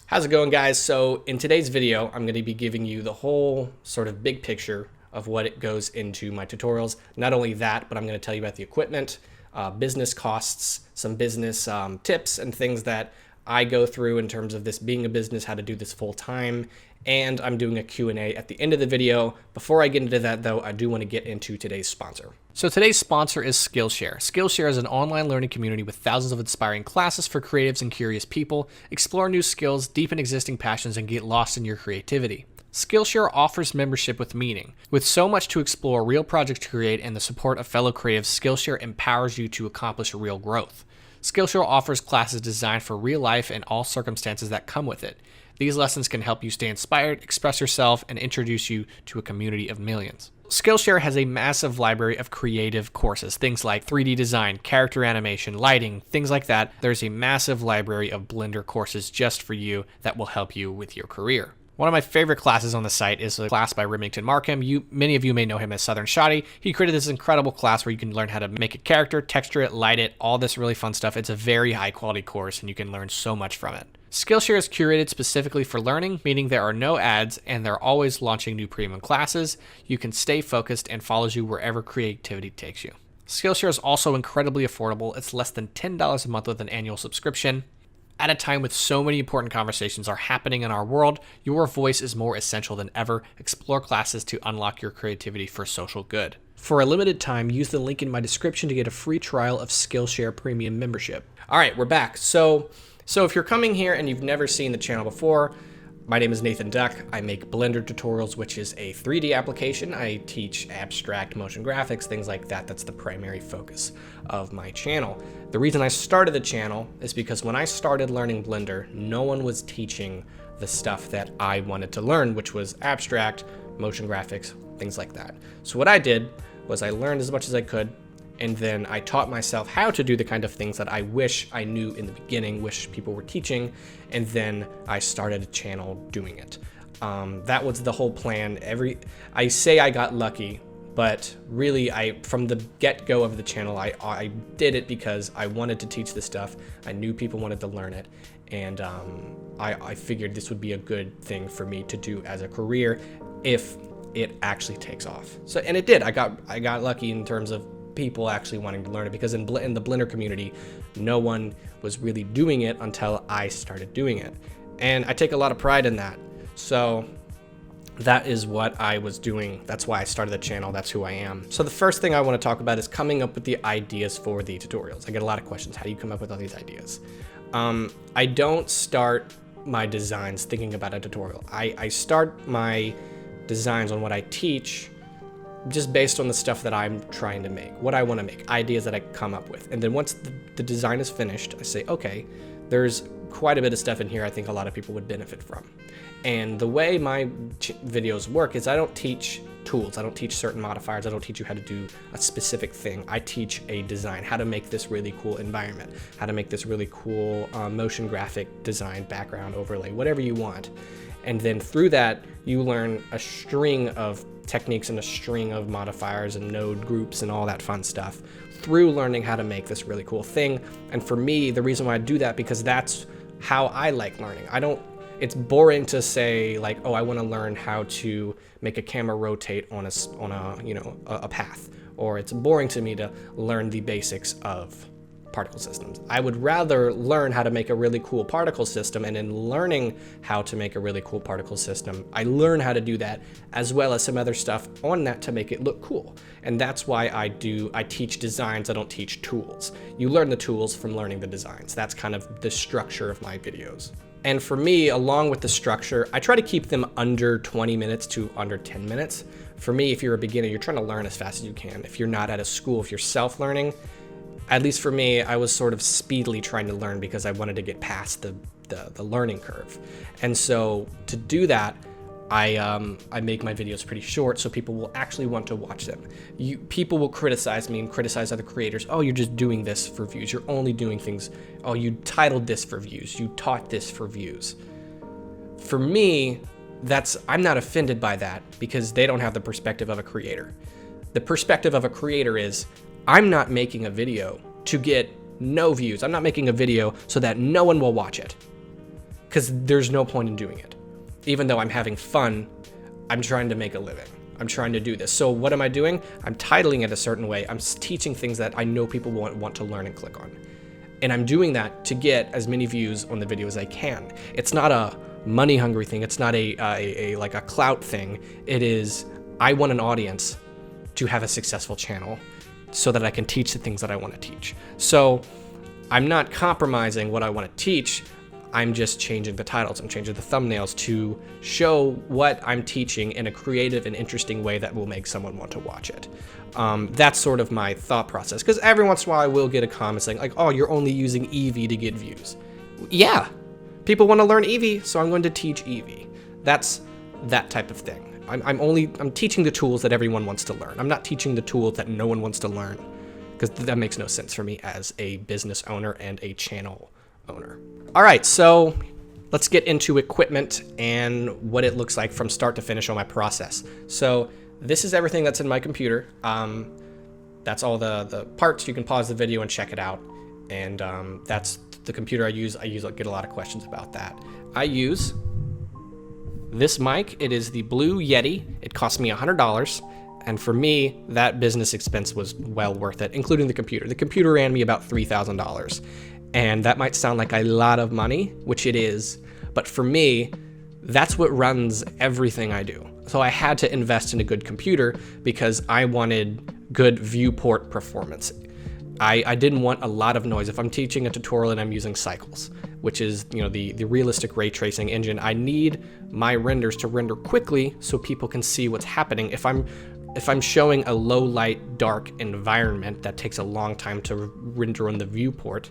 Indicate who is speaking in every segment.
Speaker 1: How's it going, guys? So in today's video, I'm going to be giving you the whole sort of big picture of what it goes into my tutorials. Not only that, but I'm going to tell you about the equipment, business costs, some business tips and things that I go through in terms of this being a business, how to do this full time, and I'm doing a Q&A at the end of the video. Before I get into that though, I do want to get into today's sponsor. So today's sponsor is Skillshare. Skillshare is an online learning community with thousands of inspiring classes for creatives and curious people. Explore new skills, deepen existing passions, and get lost in your creativity. Skillshare offers membership with meaning. With so much to explore, real projects to create, and the support of fellow creatives, Skillshare empowers you to accomplish real growth. Skillshare offers classes designed for real life and all circumstances that come with it. These lessons can help you stay inspired, express yourself, and introduce you to a community of millions. Skillshare has a massive library of creative courses, things like 3D design, character animation, lighting, things like that. There's a massive library of Blender courses just for you that will help you with your career. One of my favorite classes on the site is a class by Remington Markham. Many of you may know him as Southern Shoddy. He created this incredible class where you can learn how to make a character, texture it, light it, all this really fun stuff. It's a very high quality course and you can learn so much from it. Skillshare is curated specifically for learning, meaning there are no ads and they're always launching new premium classes. You can stay focused and follows you wherever creativity takes you. Skillshare is also incredibly affordable. It's less than $10 a month with an annual subscription. At a time with so many important conversations are happening in our world, your voice is more essential than ever. Explore classes to unlock your creativity for social good. For a limited time, use the link in my description to get a free trial of Skillshare Premium membership. All right, we're back. So if you're coming here and you've never seen the channel before, my name is Nathan Duck. I make Blender tutorials, which is a 3D application. I teach abstract motion graphics, things like that. That's the primary focus of my channel. The reason I started the channel is because when I started learning Blender, no one was teaching the stuff that I wanted to learn, which was abstract, motion graphics, things like that. So what I did was I learned as much as I could, and then I taught myself how to do the kind of things that I wish I knew in the beginning, wish people were teaching, and then I started a channel doing it. That was the whole plan. I say I got lucky, but really from the get-go of the channel, I did it because I wanted to teach this stuff. I knew people wanted to learn it, and I figured this would be a good thing for me to do as a career if it actually takes off. So, and it did. I got lucky in terms of people actually wanting to learn it, because in the Blender community, no one was really doing it until I started doing it. And I take a lot of pride in that. So that is what I was doing. That's why I started the channel. That's who I am. So the first thing I want to talk about is coming up with the ideas for the tutorials. I get a lot of questions. How do you come up with all these ideas? I don't start my designs thinking about a tutorial. I start my designs on what I teach just based on the stuff that I'm trying to make, what I want to make, ideas that I come up with. And then once the design is finished, I say, okay, there's quite a bit of stuff in here I think a lot of people would benefit from. And the way my videos work is I don't teach tools. I don't teach certain modifiers. I don't teach you how to do a specific thing. I teach a design, how to make this really cool environment, how to make this really cool motion graphic design, background, overlay, whatever you want. And then through that, you learn a string of techniques and a string of modifiers and node groups and all that fun stuff through learning how to make this really cool thing. And for me, the reason why I do that, because that's how I like learning. It's boring to say like, oh, I want to learn how to make a camera rotate on a path, or it's boring to me to learn the basics of particle systems. I would rather learn how to make a really cool particle system, and in learning how to make a really cool particle system, I learn how to do that as well as some other stuff on that to make it look cool. And that's why I teach designs. I don't teach tools. You learn the tools from learning the designs. That's kind of the structure of my videos. And for me, along with the structure, I try to keep them under 20 minutes to under 10 minutes. For me, if you're a beginner, you're trying to learn as fast as you can. If you're not at a school, if you're self-learning, at least for me, I was sort of speedily trying to learn because I wanted to get past the learning curve. And so to do that, I make my videos pretty short so people will actually want to watch them. People will criticize me and criticize other creators. Oh, you're just doing this for views. You're only doing things. Oh, you titled this for views. You taught this for views. For me, I'm not offended by that because they don't have the perspective of a creator. The perspective of a creator is, I'm not making a video to get no views. I'm not making a video so that no one will watch it. because there's no point in doing it. Even though I'm having fun, I'm trying to make a living. I'm trying to do this. So what am I doing? I'm titling it a certain way. I'm teaching things that I know people want to learn and click on. And I'm doing that to get as many views on the video as I can. It's not a money hungry thing. It's not a like a clout thing. It is, I want an audience to have a successful channel so that I can teach the things that I want to teach. So I'm not compromising what I want to teach. I'm just changing the titles. I'm changing the thumbnails to show what I'm teaching in a creative and interesting way that will make someone want to watch it. That's sort of my thought process, because every once in a while I will get a comment saying like, oh, you're only using Eevee to get views. Yeah, people want to learn Eevee, so I'm going to teach Eevee. That's that type of thing. I'm teaching the tools that everyone wants to learn. I'm not teaching the tools that no one wants to learn, because that makes no sense for me as a business owner and a channel owner. All right, so let's get into equipment and what it looks like from start to finish on my process. So this is everything that's in my computer. That's all the parts. You can pause the video and check it out. And that's the computer I use. I get a lot of questions about that. I use this mic. It is the Blue Yeti. It cost me $100. And for me, that business expense was well worth it, including the computer. The computer ran me about $3,000. And that might sound like a lot of money, which it is, but for me, that's what runs everything I do. So I had to invest in a good computer because I wanted good viewport performance. I didn't want a lot of noise. If I'm teaching a tutorial and I'm using Cycles, which is, you know, the realistic ray tracing engine, I need my renders to render quickly so people can see what's happening. If I'm showing a low light, dark environment that takes a long time to render on the viewport,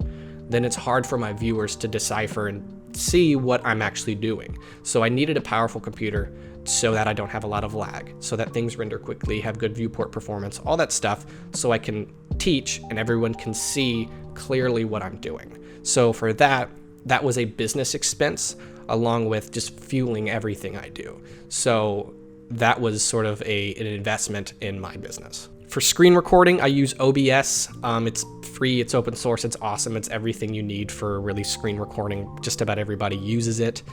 Speaker 1: then it's hard for my viewers to decipher and see what I'm actually doing. So I needed a powerful computer so that I don't have a lot of lag, so that things render quickly, have good viewport performance, all that stuff, so I can teach and everyone can see clearly what I'm doing. So for that was a business expense along with just fueling everything I do. So that was sort of an investment in my business. For screen recording, I use OBS. It's free, it's open source, it's awesome. It's everything you need for really screen recording. Just about everybody uses it.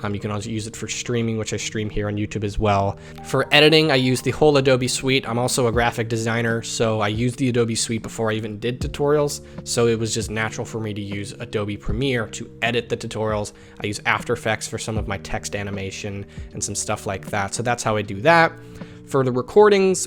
Speaker 1: You can also use it for streaming, which I stream here on YouTube as well. For editing, I use the whole Adobe suite. I'm also a graphic designer, so I used the Adobe suite before I even did tutorials. So it was just natural for me to use Adobe Premiere to edit the tutorials. I use After Effects for some of my text animation and some stuff like that. So that's how I do that. For the recordings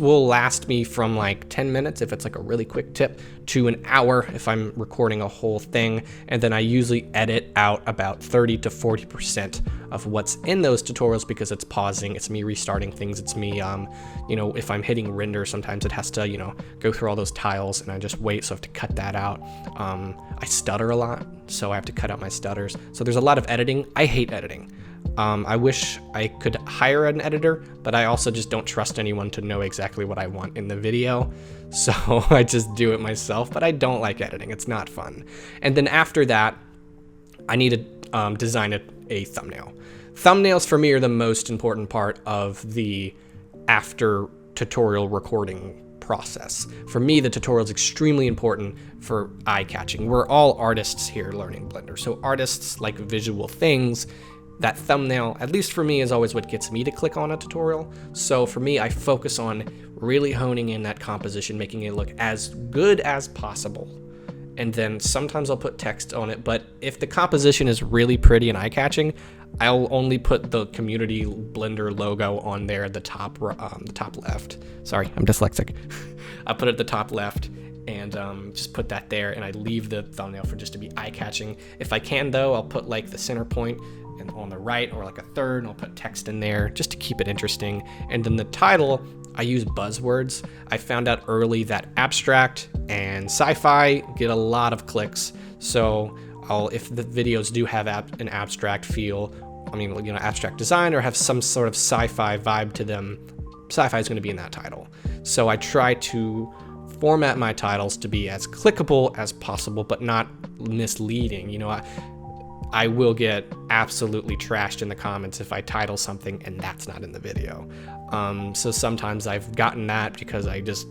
Speaker 1: will last me from like 10 minutes if it's like a really quick tip to an hour if I'm recording a whole thing. And then I usually edit out about 30 to 40% of what's in those tutorials because it's pausing, it's me restarting things, it's me, if I'm hitting render, sometimes it has to, go through all those tiles and I just wait, so I have to cut that out. I stutter a lot, so I have to cut out my stutters. So there's a lot of editing. I hate editing. I wish I could hire an editor, but I also just don't trust anyone to know exactly what I want in the video. So I just do it myself, but I don't like editing. It's not fun. And then after that, I need to design a thumbnail. Thumbnails for me are the most important part of the after tutorial recording process. For me, the tutorial is extremely important for eye-catching. We're all artists here learning Blender. So artists like visual things. That thumbnail, at least for me, is always what gets me to click on a tutorial. So for me, I focus on really honing in that composition, making it look as good as possible. And then sometimes I'll put text on it, but if the composition is really pretty and eye-catching, I'll only put the Community Blender logo on there at the top left. Sorry, I'm dyslexic. I put it at the top left and just put that there, and I leave the thumbnail for just to be eye-catching. If I can, though, I'll put like the center point and on the right or like a third, and I'll put text in there just to keep it interesting. And then the title, I use buzzwords. I found out early that abstract and sci-fi get a lot of clicks. So if the videos do have an abstract feel, abstract design, or have some sort of sci-fi vibe to them, sci-fi is going to be in that title. So I try to format my titles to be as clickable as possible, but not misleading. I will get absolutely trashed in the comments if I title something and that's not in the video. So sometimes I've gotten that because I just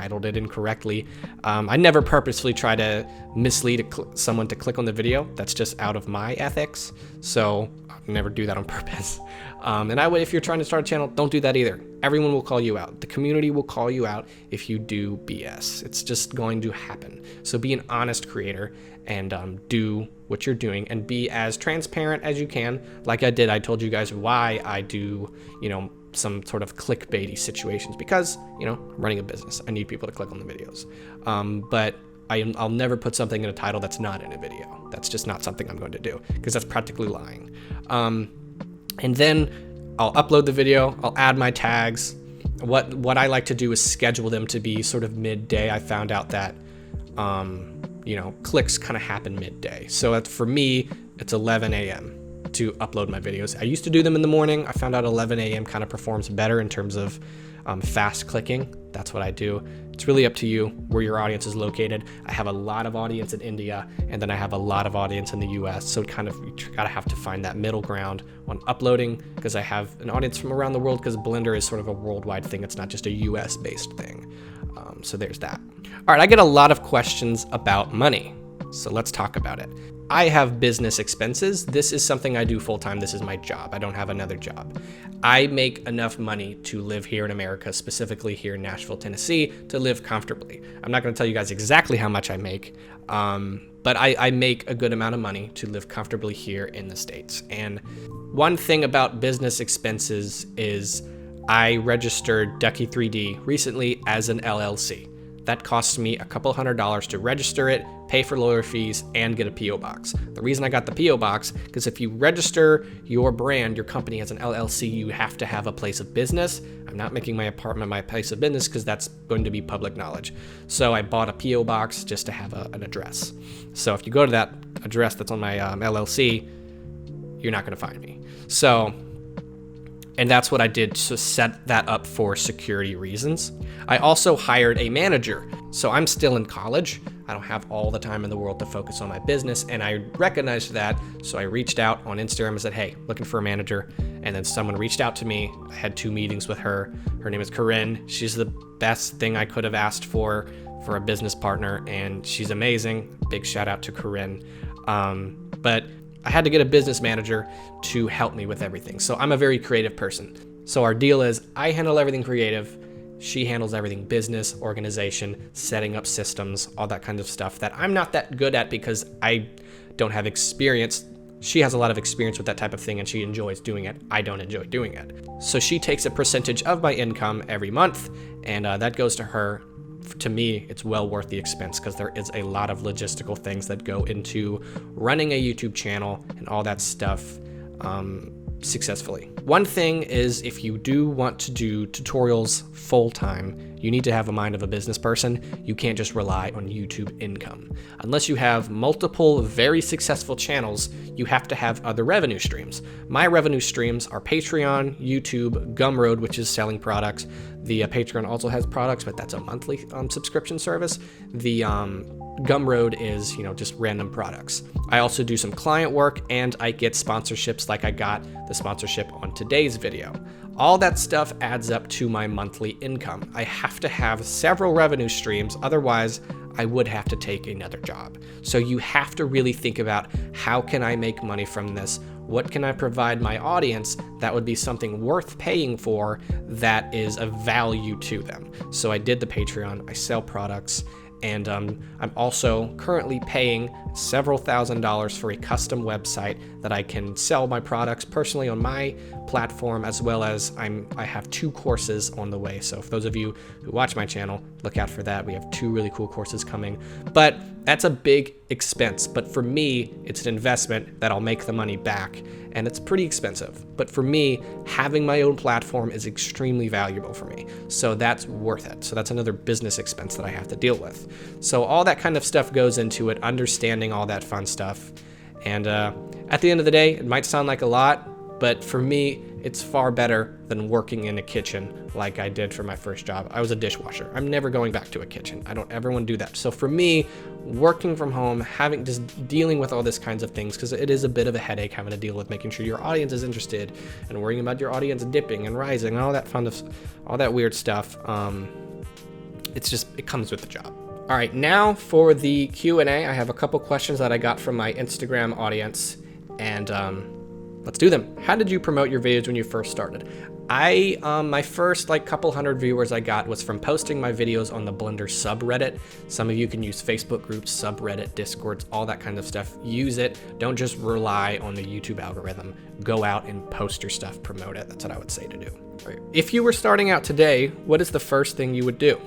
Speaker 1: titled it incorrectly. I never purposefully try to mislead someone to click on the video. That's just out of my ethics. So I never do that on purpose. And I would, if you're trying to start a channel, don't do that either. Everyone will call you out. The community will call you out if you do BS. It's just going to happen. So be an honest creator and do what you're doing and be as transparent as you can. Like I did, I told you guys why I do, some sort of clickbaity situations because, I'm running a business. I need people to click on the videos. But I'll never put something in a title that's not in a video. That's just not something I'm going to do because that's practically lying. And then I'll upload the video, I'll add my tags. What I like to do is schedule them to be sort of midday. I found out that, clicks kind of happen midday. So for me, it's 11 a.m. to upload my videos. I used to do them in the morning. I found out 11 a.m. kind of performs better in terms of fast clicking. That's what I do. It's really up to you where your audience is located. I have a lot of audience in India, and then I have a lot of audience in the US. So you gotta have to find that middle ground on uploading because I have an audience from around the world because Blender is sort of a worldwide thing. It's not just a US based thing. So there's that. All right, I get a lot of questions about money. So let's talk about it. I have business expenses. This is something I do full time. This is my job. I don't have another job. I make enough money to live here in America, specifically here in Nashville, Tennessee, to live comfortably. I'm not going to tell you guys exactly how much I make, but I make a good amount of money to live comfortably here in the States. And one thing about business expenses is I registered Ducky 3D recently as an LLC. That costs me a couple $100s to register it, pay for lawyer fees, and get a P.O. box. The reason I got the P.O. box, because if you register your brand, your company as an LLC, you have to have a place of business. I'm not making my apartment my place of business because that's going to be public knowledge. So I bought a P.O. box just to have an address. So if you go to that address that's on my LLC, you're not going to find me. And that's what I did to set that up for security reasons. I also hired a manager. So I'm still in college. I don't have all the time in the world to focus on my business. And I recognized that. So I reached out on Instagram and said, hey, looking for a manager. And then someone reached out to me. I had 2 meetings with her. Her name is Corinne. She's the best thing I could have asked for a business partner. And she's amazing. Big shout out to Corinne. But I had to get a business manager to help me with everything. So I'm a very creative person. So our deal is I handle everything creative. She handles everything business, organization, setting up systems, all that kind of stuff that I'm not that good at because I don't have experience. She has a lot of experience with that type of thing and she enjoys doing it. I don't enjoy doing it. So she takes a percentage of my income every month and that goes to her. To me, it's well worth the expense because there is a lot of logistical things that go into running a YouTube channel and all that stuff successfully. One thing is if you do want to do tutorials full-time, you need to have a mind of a business person. You can't just rely on YouTube income. Unless you have multiple very successful channels, you have to have other revenue streams. My revenue streams are Patreon, YouTube, Gumroad, which is selling products. The Patreon also has products, but that's a monthly subscription service. The Gumroad is, just random products. I also do some client work and I get sponsorships like I got the sponsorship on today's video. All that stuff adds up to my monthly income. I have to have several revenue streams, otherwise I would have to take another job. So you have to really think about how can I make money from this? What can I provide my audience that would be something worth paying for that is of value to them? So I did the Patreon, I sell products, and I'm also currently paying several $1,000s for a custom website that I can sell my products personally on my platform, as well as I have 2 courses on the way. So for those of you who watch my channel, look out for that. We have 2 really cool courses coming, but that's a big expense. But for me, it's an investment that I'll make the money back, and it's pretty expensive. But for me, having my own platform is extremely valuable for me. So that's worth it. So that's another business expense that I have to deal with. So all that kind of stuff goes into it, understanding all that fun stuff. And at the end of the day, it might sound like a lot, but for me, it's far better than working in a kitchen like I did for my first job. I was a dishwasher. I'm never going back to a kitchen. I don't ever want to do that. So for me, working from home, just dealing with all these kinds of things, because it is a bit of a headache having to deal with making sure your audience is interested and worrying about your audience dipping and rising and all that fun, all that weird stuff. it comes with the job. All right, now for the Q&A, I have a couple questions that I got from my Instagram audience, and let's do them. How did you promote your videos when you first started? My first like couple hundred viewers I got was from posting my videos on the Blender subreddit. Some of you can use Facebook groups, subreddit, Discords, all that kind of stuff. Use it. Don't just rely on the YouTube algorithm. Go out and post your stuff, promote it. That's what I would say to do. All right. If you were starting out today, what is the first thing you would do?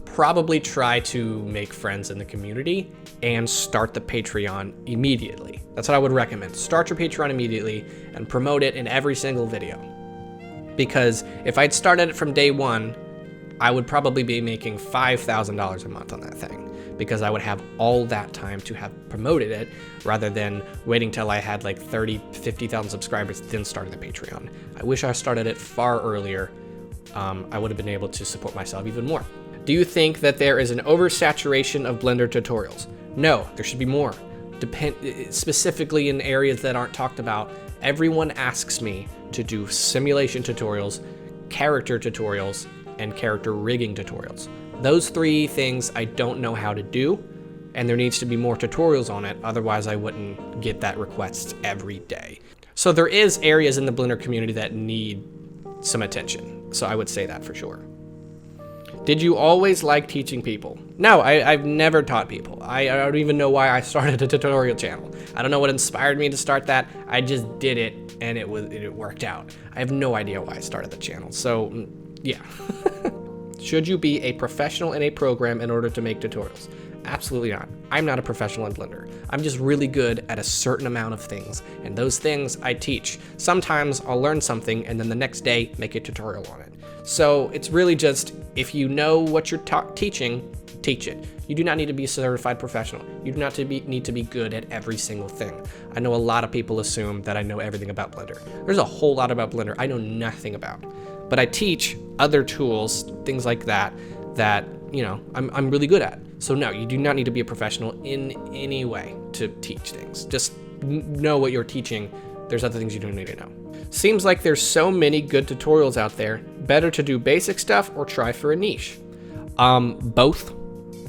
Speaker 1: Probably try to make friends in the community and start the Patreon immediately. That's what I would recommend. Start your Patreon immediately and promote it in every single video. Because if I'd started it from day one, I would probably be making $5,000 a month on that thing, because I would have all that time to have promoted it rather than waiting till I had like 30, 50,000 subscribers, then starting the Patreon. I wish I started it far earlier. I would have been able to support myself even more. Do you think that there is an oversaturation of Blender tutorials? No, there should be more. Specifically in areas that aren't talked about. Everyone asks me to do simulation tutorials, character tutorials, and character rigging tutorials. Those three things I don't know how to do, and there needs to be more tutorials on it, otherwise I wouldn't get that request every day. So there is areas in the Blender community that need some attention. So I would say that for sure. Did you always like teaching people? No, I've never taught people. I don't even know why I started a tutorial channel. I don't know what inspired me to start that. I just did it and it worked out. I have no idea why I started the channel. So yeah. Should you be a professional in a program in order to make tutorials? Absolutely not. I'm not a professional in Blender. I'm just really good at a certain amount of things, and those things I teach. Sometimes I'll learn something and then the next day make a tutorial on it. So it's really just, if you know what you're teaching, teach it. You do not need to be a certified professional. You do not need to be good at every single thing. I know a lot of people assume that I know everything about Blender. There's a whole lot about Blender I know nothing about, but I teach other tools, things like that, you know, I'm really good at. So no, you do not need to be a professional in any way to teach things. Just know what you're teaching. There's other things you don't need to know. Seems like there's so many good tutorials out there. Better to do basic stuff or try for a niche? Both.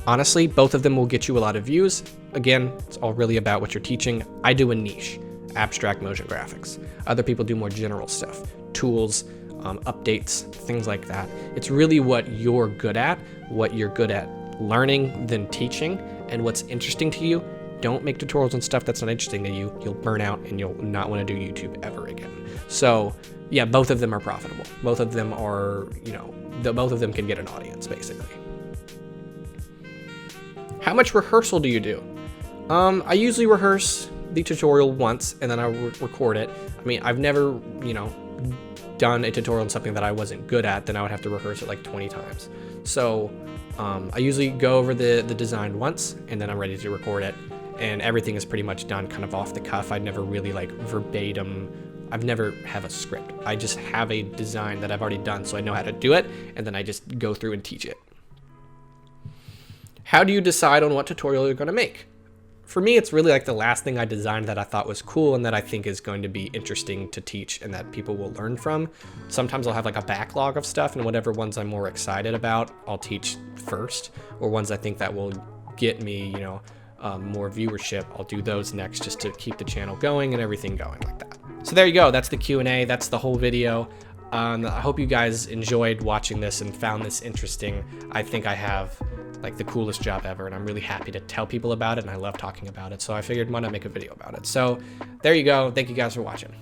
Speaker 1: Honestly, both of them will get you a lot of views. Again, it's all really about what you're teaching. I do a niche, abstract motion graphics. Other people do more general stuff, tools, updates, things like that. It's really what you're good at learning than teaching, and what's interesting to you. Don't make tutorials on stuff that's not interesting to you. You'll burn out and you'll not want to do YouTube ever again. So yeah, both of them are profitable. Both of them are, you know, both of them can get an audience basically. How much rehearsal do you do? I usually rehearse the tutorial once and then I record it. I mean, I've never, you know, done a tutorial on something that I wasn't good at, then I would have to rehearse it like 20 times. So I usually go over the design once and then I'm ready to record it, and everything is pretty much done kind of off the cuff. I never really like verbatim, I've never have a script. I just have a design that I've already done, so I know how to do it, and then I just go through and teach it. How do you decide on what tutorial you're gonna make? For me, it's really like the last thing I designed that I thought was cool and that I think is going to be interesting to teach and that people will learn from. Sometimes I'll have like a backlog of stuff, and whatever ones I'm more excited about, I'll teach first, or ones I think that will get me, you know, more viewership, I'll do those next just to keep the channel going and everything going like that. So there you go, that's the Q&A, that's the whole video. I hope you guys enjoyed watching this and found this interesting. I think I have like the coolest job ever, and I'm really happy to tell people about it, and I love talking about it, so I figured why not make a video about it. So there you go, thank you guys for watching.